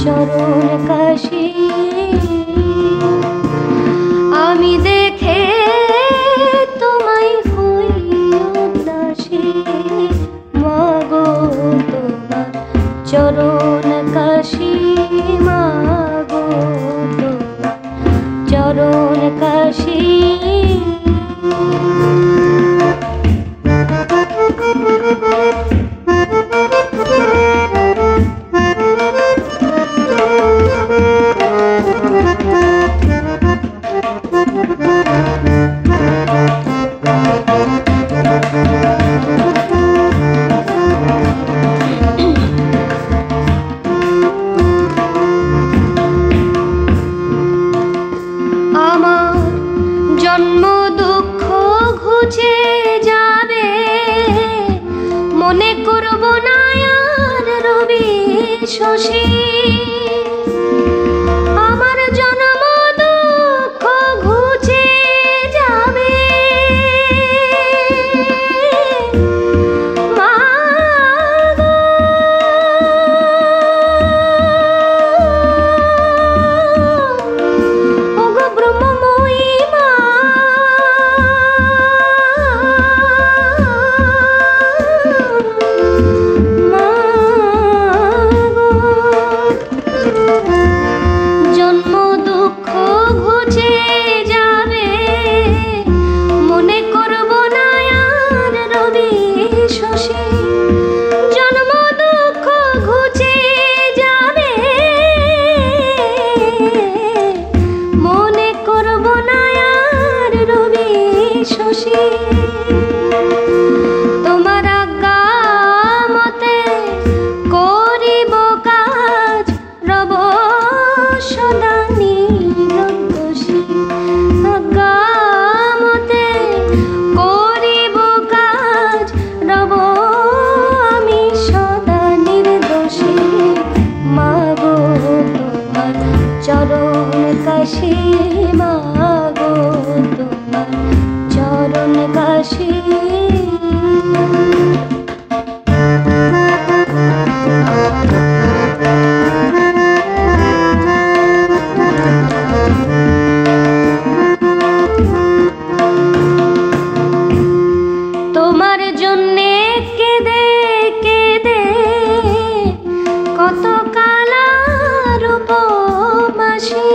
চরণ কাশী আমি দেখে তোমায় হই উদাসী মাগো তোমার চরণ কাশী মাগো তোমার চরণ কাশী জন্ম দুঃখ ঘুচে যাবে মনে করব না আর রবি শশী আমার জন্ম দুঃখ ঘুচে যাবে মাগো ওগো ব্রহ্মময়ী জন্ম দুঃখ ঘুচে যাবে মনে করব না আর রবি শশী জন্ম দুঃখ ঘুচে যাবে মনে করব না আর রবি শশী তোমার আজ্ঞা মতে করিব কাজ রব সদা নিরঙ্কুশী আজ্ঞা মতে করিব কাজ রব আমি সদা নির্দোষী মাগো তোমার চরণ কাশী মাগো তোমার চরণ কাশী তোমার জন্যে কেঁদে কেঁদে কত কাল আর উপবাসী